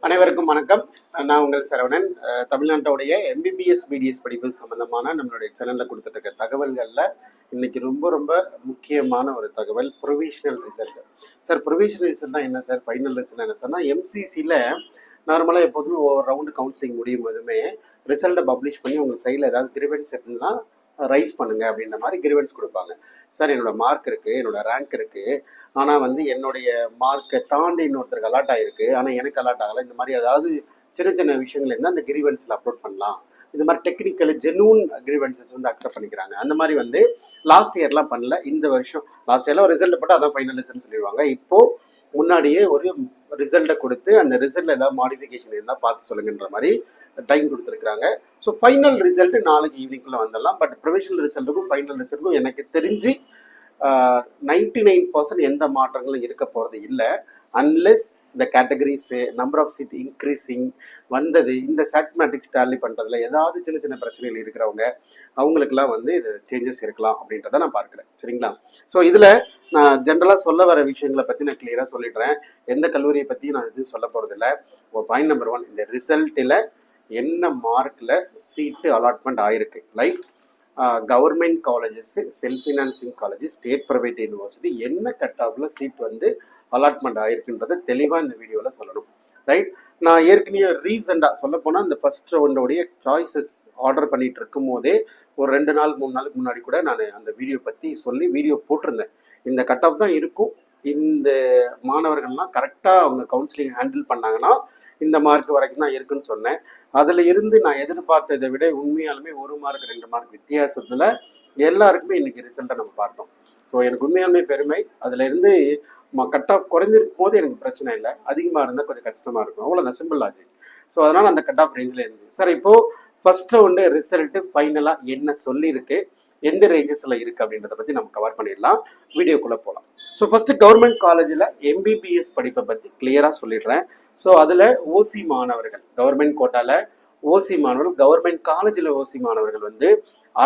அனைவருக்கும் வணக்கம். நான் உங்கள் சரவணன். தமிழ்நாட்டோடைய எம்பிபிஎஸ் பிடிஎஸ் படிப்பு சம்பந்தமான நம்மளுடைய சேனலில் கொடுத்துட்டு இருக்க தகவல்களில் இன்னைக்கு ரொம்ப ரொம்ப முக்கியமான ஒரு தகவல் ப்ரொவிஷனல் ரிசல்ட். சார் ப்ரொவிஷனல் ரிசல்ட்னா என்ன சார், ஃபைனல் ரிசல்ட் என்ன சார்னா, எம்சிசியில் நார்மலாக எப்போதுமே ஒவ்வொரு ரவுண்டு கவுன்சிலிங் முடியும் போதுமே ரிசல்ட்டை பப்ளிஷ் பண்ணி உங்கள் சைடில் ஏதாவது கிரிவென்ஸ் இருக்குன்னா ரைஸ் பண்ணுங்க அப்படின்ற மாதிரி கிரிவென்ஸ் கொடுப்பாங்க. சார் என்னோட மார்க் இருக்குது, என்னோட ரேங்க் இருக்குது, ஆனால் என்னுடைய மார்க்கை தாண்டி இன்னொருத்தருக்கு அலாட் ஆகிருக்கு, ஆனால் எனக்கு அலாட் ஆகலை. இந்த மாதிரி ஏதாவது சின்ன சின்ன விஷயங்கள் இருந்தால் அந்த கிரிவென்ஸில் அப்லோட் பண்ணலாம். இந்த மாதிரி டெக்னிக்கல் ஜெனூன் கிரிவென்சஸ் அக்செப்ட் பண்ணிக்கிறாங்க. அந்த மாதிரி லாஸ்ட் இயர்லாம் பண்ணல. இந்த வருஷம் லாஸ்ட் இயர்லாம் ரிசல்ட் போட்டு அதான் ஃபைனல் ரிசல்ட் சொல்லிடுவாங்க. இப்போது முன்னாடியே ஒரு ரிசல்ட்டை கொடுத்து அந்த ரிசல்ட்டில் ஏதாவது மாடிஃபிகேஷன் இருந்தால் பார்த்து சொல்லுங்கன்ற மாதிரி டைம் கொடுத்துருக்குறாங்க. ஸோ ஃபைனல் ரிசல்ட்டு நாளைக்கு ஈவினிங்குள்ளே வந்துடலாம். பட் ப்ரொவிஷனல் ரிசல்ட்டுக்கும் ஃபைனல் ரிசல்ட்டுக்கும் எனக்கு தெரிஞ்சு 99% எந்த மாற்றங்களும் இருக்க போகிறது இல்லை. அன்லெஸ் இந்த categories number of seat increasing வந்தது, இந்த சாட் மேட்ரிக்ஸ் டேலி பண்ணுறதுல ஏதாவது சின்ன சின்ன பிரச்சனைகள் இருக்கிறவங்க அவங்களுக்குலாம் இது சேஞ்சஸ் இருக்கலாம் அப்படின்றத நான் பார்க்குறேன். சரிங்களா? ஸோ இதில் நான் ஜென்ரலாக சொல்ல வர விஷயங்களை பற்றி நான் கிளியராக சொல்லிடுறேன். எந்த கல்லூரியை பற்றியும் நான் எதுவும் சொல்ல போகிறதில்ல. பாயிண்ட் நம்பர் 1, இந்த ரிசல்ட்டில் என்ன மார்க்கில் சீட்டு அலாட்மெண்ட் ஆகிருக்கு, like government colleges, self financing colleges, state private university என்ன கட் ஆஃபில் சீட் அலாட்மெண்ட் ஆகிருக்குன்றதை தெளிவாக இந்த வீடியோவில் சொல்லணும். ரைட்? நான் ஏற்கனவே ரீசெண்டாக சொல்ல போனால் இந்த ஃபர்ஸ்ட் ரவுண்டோடைய சாய்ஸஸ் ஆர்டர் பண்ணிட்டு இருக்கும் போதே ஒரு 2 நாள் 3 நாளுக்கு முன்னாடி கூட நான் அந்த வீடியோ பற்றி சொல்லி வீடியோ போட்டிருந்தேன். இந்த கட் ஆஃப் தான் இருக்கும், இந்த மாணவர்கள்லாம் கரெக்டாக அவங்க கவுன்சிலிங் ஹேண்டில் பண்ணாங்கன்னா இந்த மார்க் வரைக்கும் தான் இருக்குன்னு சொன்னேன். அதில் இருந்து நான் எதிர்பார்த்ததை விட உண்மையாலுமே 1 மார்க் 2 மார்க் வித்தியாசத்தில் எல்லாருக்குமே இன்னைக்கு ரிசல்ட்டை நம்ம பார்த்தோம். ஸோ எனக்கு உண்மையாலுமே பெருமை. அதில் இருந்து கட் ஆஃப் குறைஞ்சிருக்கும் போது எனக்கு பிரச்சனை இல்லை, அதிகமாக இருந்தால் கொஞ்சம் கஷ்டமாக இருக்கும், அவ்வளோதான், சிம்பிள் லாஜிக். ஸோ அதனால் அந்த கட் ஆஃப் ரேஞ்சில் இருந்து சார் இப்போது ஃபர்ஸ்ட் ரவுண்டு ரிசல்ட்டு ஃபைனலாக என்ன சொல்லியிருக்கு, எந்த ரேஞ்சஸில் இருக்குது அப்படின்றத பற்றி நம்ம கவர் பண்ணிடலாம். வீடியோக்குள்ளே போகலாம். ஸோ ஃபஸ்ட்டு கவர்மெண்ட் காலேஜில் எம்பிபிஎஸ் படிப்பை பற்றி கிளியராக சொல்லிடுறேன். ஸோ அதில் ஓசி மாணவர்கள், கவர்மெண்ட் கோட்டாவில் ஓசி மாணவர்கள், கவர்மெண்ட் காலேஜில் ஓசி மாணவர்கள்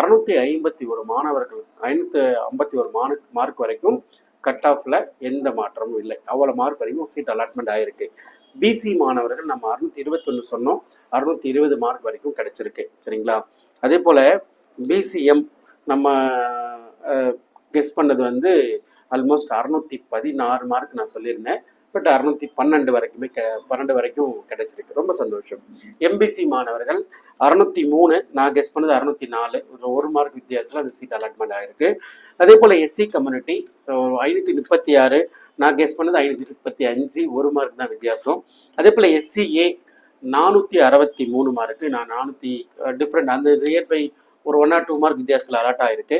651 மாணவர்கள் 551 மார்க் வரைக்கும் கட் ஆஃபில் எந்த மாற்றமும் இல்லை. அவ்வளோ மார்க் வரைக்கும் சீட் அலாட்மெண்ட் ஆகிருக்கு. பிசி மாணவர்கள் நம்ம 621 சொன்னோம், 620 மார்க் வரைக்கும் கிடைச்சிருக்கு. சரிங்களா? அதே போல் பிசிஎம் நம்ம கெஸ் பண்ணது ஆல்மோஸ்ட் 616 மார்க் நான் சொல்லியிருந்தேன். பட் 612 வரைக்குமே 12 வரைக்கும் கிடைச்சிருக்கு. ரொம்ப சந்தோஷம். எம்பிசி மாணவர்கள் 603, நான் கெஸ் பண்ணது 604, ஒரு மார்க் வித்தியாசத்தில் அந்த சீட் அலாட்மெண்ட் ஆகிருக்கு. அதே போல் எஸ்சி கம்யூனிட்டி, ஸோ 536, நான் கெஸ் பண்ணது 535, ஒரு மார்க் தான் வித்தியாசம். அதே போல் எஸ்சிஏ 463 மார்க்கு, நான் 400 டிஃப்ரெண்ட், அந்த நியர்பை ஒரு 1 or 2 மார்க் வித்தியாசத்தில் அலாட் ஆகிருக்கு.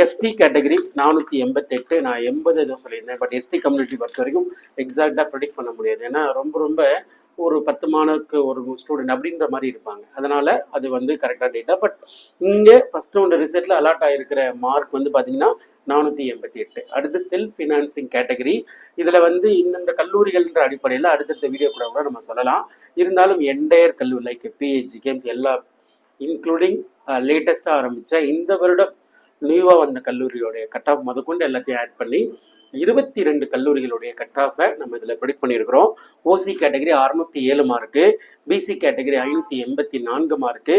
எஸ்டி கேட்டகரி 488, நான் 80 ஏதோ சொல்லியிருந்தேன். பட் எஸ்டி கம்யூனிட்டி பொறுத்த வரைக்கும் எக்ஸாக்டாக ப்ரெடிக்ட் பண்ண முடியாது. ஏன்னா ரொம்ப ஒரு 10 மார்க்கு ஒரு ஸ்டூடெண்ட் அப்படின்ற மாதிரி இருப்பாங்க. அதனால் அது கரெக்டாக டேட்டா. பட் இங்கே ஃபஸ்ட் ரவுண்டு ரிசல்ட்டில் அலாட் ஆகிருக்கிற மார்க் பார்த்தீங்கன்னா 488. அடுத்து செல்ஃப் ஃபினான்சிங் கேட்டகரி, இதில் இந்தந்த கல்லூரிகள்ன்ற அடிப்படையில் அடுத்தடுத்த வீடியோ கூட நம்ம சொல்லலாம். இருந்தாலும் என்டையர் கல்லூரி லைக் பிஹெச்டி கேம்ஸ் எல்லா இன்க்ளூடிங் லேட்டஸ்ட்டாக ஆரம்பித்த இந்த வருடம் நியூவாக வந்த கல்லூரியோடைய கட் ஆஃப் முதற்கொண்டு எல்லாத்தையும் ஆட் பண்ணி 22 கல்லூரிகளுடைய கட் ஆஃபை நம்ம இதில் ப்ரெடிக்ட் பண்ணியிருக்கிறோம். OC category 607 mark, BC category 584 mark,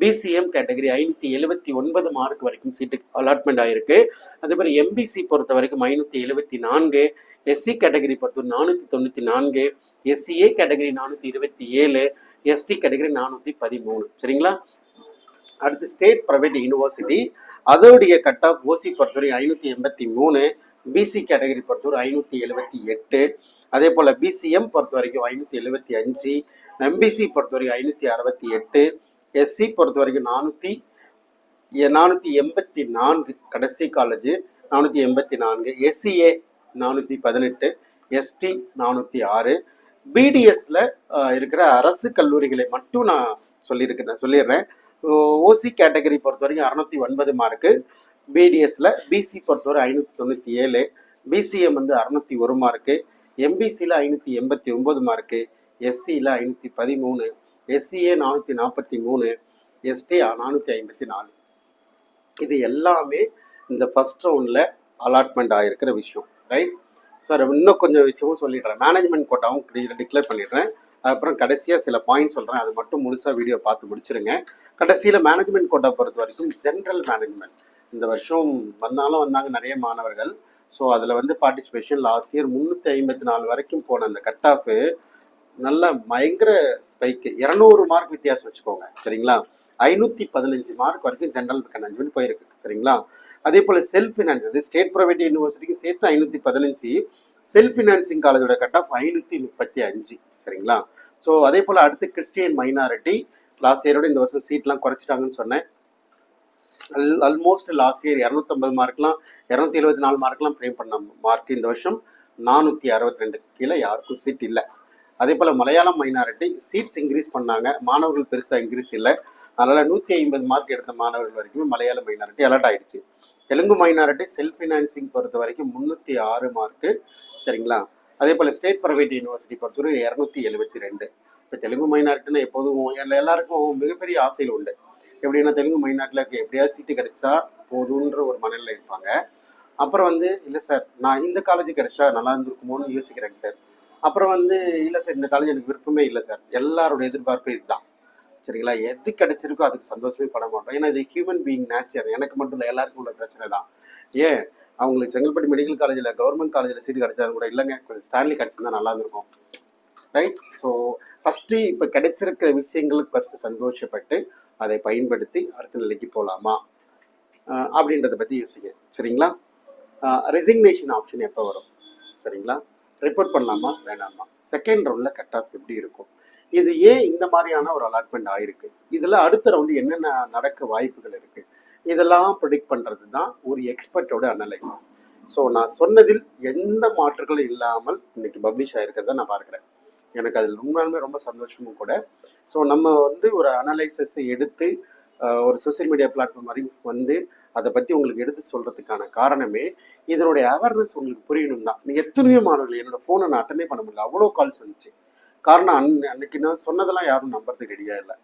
BCM category 579 mark வரைக்கும் சீட்டு அலாட்மெண்ட் ஆகிருக்கு. அதே மாதிரி எம்பிசி பொறுத்த வரைக்கும் 574, எஸ்சி கேட்டகரி பொறுத்த 494, எஸ்சிஏ கேட்டகரி 427, எஸ்டி கேட்டகரி 413. சரிங்களா? அடுத்து ஸ்டேட் ப்ரைவேட் யூனிவர்சிட்டி, அதோடைய கட் ஆஃப் ஓசி பொறுத்தவரை 583, பிசி கேட்டகரி பொறுத்தவரை 578, அதே போல் பிசிஎம் பொறுத்த வரைக்கும் 575, எம்பிசி பொறுத்தவரைக்கும் 568, எஸ்சி பொறுத்த வரைக்கும் 484, கடைசி காலேஜ் 484, எஸ்சிஏ 418, எஸ்டி 406. பிடிஎஸ்ல இருக்கிற அரசு கல்லூரிகளை மட்டும் நான் சொல்லிடுறேன். ஓசி கேட்டகரி பொறுத்த வரைக்கும் 609 மார்க்கு, பிடிஎஸ்ல பிசி பொறுத்தவரை 597, பிசிஎம் 601 மார்க்கு, எம்பிசியில் 589 மார்க்கு, எஸ்சியில் 513, எஸ்சிஏ 443, எஸ்டி 454. இது எல்லாமே இந்த ஃபர்ஸ்ட் ரவுண்டில் அலாட்மெண்ட் ஆகிருக்கிற விஷயம். ரைட்? சார் இன்னும் கொஞ்சம் விஷயமும் சொல்லிடுறேன். மேனேஜ்மெண்ட் கோட்டாவும் டிக்ளேர் பண்ணிடுறேன். அப்புறம் கடைசியாக சில பாயிண்ட் சொல்கிறேன், அது மட்டும் முழுசாக வீடியோ பார்த்து முடிச்சிருங்க. கடைசியில் மேனேஜ்மெண்ட் கோட்டா பொறுத்த வரைக்கும் ஜென்ரல் மேனேஜ்மெண்ட் இந்த வருஷம் வந்தாங்க நிறைய மாணவர்கள். ஸோ அதில் வந்து பார்ட்டிசிபேஷன் லாஸ்ட் இயர் 354 வரைக்கும் போன அந்த கட் ஆஃபு நல்ல பயங்கர ஸ்பைக்கு. 200 மார்க் வித்தியாசம் வச்சுக்கோங்க சரிங்களா. 515 மார்க் வரைக்கும் ஜென்ரல் மேனேஜ்மெண்ட் போயிருக்கு சரிங்களா. அதே போல் செல்ஃப் ஃபினான்ஸ், அது ஸ்டேட் ப்ரைவேட் யூனிவர்சிட்டிக்கு சேர்த்து 515, செல்ஃப் ஃபினான்சிங் காலேஜோட கட் ஆஃப் 535 சரிங்களா. ஸோ அதே போல் அடுத்து கிறிஸ்டியன் மைனாரிட்டி லாஸ்ட் இயரோட இந்த வருஷம் சீட்லாம் குறைச்சிட்டாங்கன்னு சொன்னேன். ஆல்மோஸ்ட் லாஸ்ட் இயர் 250 மார்க்லாம் 274 மார்க்லாம் ப்ரேம் பண்ண மார்க் இந்த வருஷம் 462 கீழே யாருக்கும் சீட் இல்லை. அதே போல் மலையாளம் மைனாரிட்டி சீட்ஸ் இன்க்ரீஸ் பண்ணாங்க, மாணவர்கள் பெருசாக இன்க்ரீஸ் இல்லை. அதனால் 150 மார்க் எடுத்த மாணவர்கள் வரைக்குமே மலையாள மைனாரிட்டி அலர்ட் ஆகிடுச்சு. தெலுங்கு மைனாரிட்டி செல்ஃப் ஃபினான்சிங் பொறுத்த வரைக்கும் 306 மார்க்கு சரிங்களா. அதே போல் ஸ்டேட் ப்ரைவேட் யூனிவர்சிட்டி பொறுத்தவரை 272. இப்போ தெலுங்கு மைனாரிட்டின்னு எப்போதும் எல்லாருக்கும் மிகப்பெரிய ஆசையில் உண்டு. எப்படின்னா தெலுங்கு மைனாரிட்டியில் இருக்க எப்படியாவது சீட்டு கிடைச்சா போதுன்ற ஒரு மனநிலை இருப்பாங்க. அப்புறம் வந்து இல்லை சார் நான் இந்த காலேஜ் கிடைச்சா நல்லா இருந்திருக்குமோன்னு யோசிக்கிறேங்க சார். அப்புறம் வந்து இல்லை சார் இந்த காலேஜ் எனக்கு விருப்பமே இல்லை சார். எல்லாரோட எதிர்பார்ப்பு இதுதான் சரிங்களா. எது கிடைச்சிருக்கோ அதுக்கு சந்தோஷமே பட மாட்டோம். ஏன்னா இது ஹியூமன் பீயிங் நேச்சர், எனக்கு மட்டும் இல்லை எல்லாருக்கும் உள்ள பிரச்சனை தான். ஏன் அவங்களுக்கு செங்கல்பட்டு மெடிக்கல் காலேஜில் கவர்மெண்ட் காலேஜில் சீட்டு கிடைச்சாலும் கூட இல்லைங்க கொஞ்சம் ஸ்டான்லி கிடைச்சிருந்தா நல்லா இருந்திருக்கும் ரைட். ஸோ ஃபஸ்ட்டு இப்போ கிடைச்சிருக்கிற விஷயங்களுக்கு ஃபஸ்ட்டு சந்தோஷப்பட்டு அதை பயன்படுத்தி அடுத்த நிலைக்கு போகலாமா அப்படின்றத பற்றி யோசிங்க சரிங்களா. ரெசிக்னேஷன் ஆப்ஷன் எப்போ வரும் சரிங்களா, ரிப்போர்ட் பண்ணலாமா வேணாமா, செகண்ட் ரவுண்டில் கட் ஆஃப் எப்படி இருக்கும், இது ஏன் இந்த மாதிரியான ஒரு அலாட்மெண்ட் ஆயிருக்கு, இதில் அடுத்த ரவுண்டு என்னென்ன நடக்க வாய்ப்புகள் இருக்குது, இதெல்லாம் ப்ரிடிக்ட் பண்ணுறது தான் ஒரு எக்ஸ்பர்ட்டோட அனலைசிஸ். ஸோ நான் சொன்னதில் எந்த மாற்றுகளும் இல்லாமல் இன்னைக்கு பப்ளிஷ் ஆகிருக்கிறத நான் பார்க்குறேன். எனக்கு அதில் உண்மையாலுமே ரொம்ப சந்தோஷமும் கூட. ஸோ நம்ம வந்து ஒரு அனலைசிஸை எடுத்து ஒரு சோசியல் மீடியா பிளாட்ஃபார்ம் மாதிரி வந்து அதை பற்றி உங்களுக்கு எடுத்து சொல்கிறதுக்கான காரணமே இதனுடைய அவேர்னஸ் உங்களுக்கு புரியணும் தான். நீங்கள் எத்தனையோ மாணவர்கள் என்னோடய ஃபோனை நான் அட்டனே பண்ண முடியல, அவ்வளோ கால்ஸ் வந்துச்சு. காரணம் அன்னைக்கு நான் சொன்னதெல்லாம் யாரும் நம்புறதுக்கு ரெடியாக இல்லை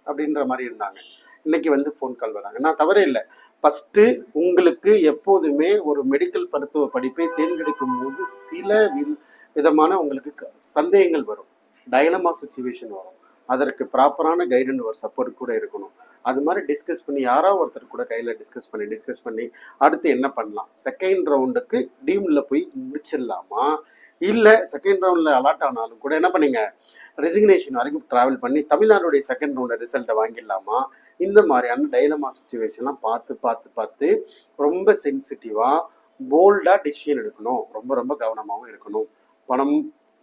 அப்படின்ற மாதிரி இருந்தாங்க. இன்னைக்கு வந்து ஃபோன் கால் வராங்க, நான் தவறே இல்லை. ஃபஸ்ட்டு உங்களுக்கு எப்போதுமே ஒரு மெடிக்கல் மருத்துவ படிப்பை தேர்ந்தெடுக்கும் போது சில விதமான உங்களுக்கு சந்தேகங்கள் வரும், டைலமா சுச்சுவேஷன் வரும். அதற்கு ப்ராப்பரான கைடன்ஸ் ஒரு சப்போர்ட் கூட இருக்கணும். அது மாதிரி டிஸ்கஸ் பண்ணி யாராவது ஒருத்தர் கூட கையில் டிஸ்கஸ் பண்ணி அடுத்து என்ன பண்ணலாம், செகண்ட் ரவுண்டுக்கு டீமில் போய் முடிச்சிடலாமா, இல்லை செகண்ட் ரவுண்டில் அலாட் ஆனாலும் கூட என்ன பண்ணீங்க ரெசிக்னேஷன் வரைக்கும் ட்ராவல் பண்ணி தமிழ்நாடுடைய செகண்ட் ரவுண்ட் ரிசல்ட்டை வாங்கிடலாமா, இந்த மாதிரியான டைலமா சுச்சுவேஷன்லாம் பார்த்து ரொம்ப சென்சிட்டிவாக போல்டாக டிசிஷன் எடுக்கணும். ரொம்ப கவனமாகவும் இருக்கணும். பணம்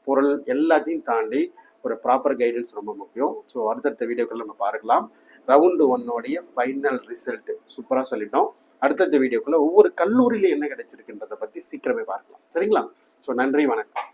பொருள் எல்லாத்தையும் தாண்டி ஒரு ப்ராப்பர் கைடன்ஸ் ரொம்ப முக்கியம். ஸோ அடுத்தடுத்த வீடியோக்கள் நம்ம பார்க்கலாம். ரவுண்டு 1 ஃபைனல் ரிசல்ட்டு சூப்பராக சொல்லிட்டோம். அடுத்தடுத்த வீடியோக்குள்ளே ஒவ்வொரு கல்லூரியில் என்ன கிடைச்சிருக்குன்றதை பற்றி சீக்கிரமே பார்க்கலாம் சரிங்களா. ஸோ நன்றி, வணக்கம்.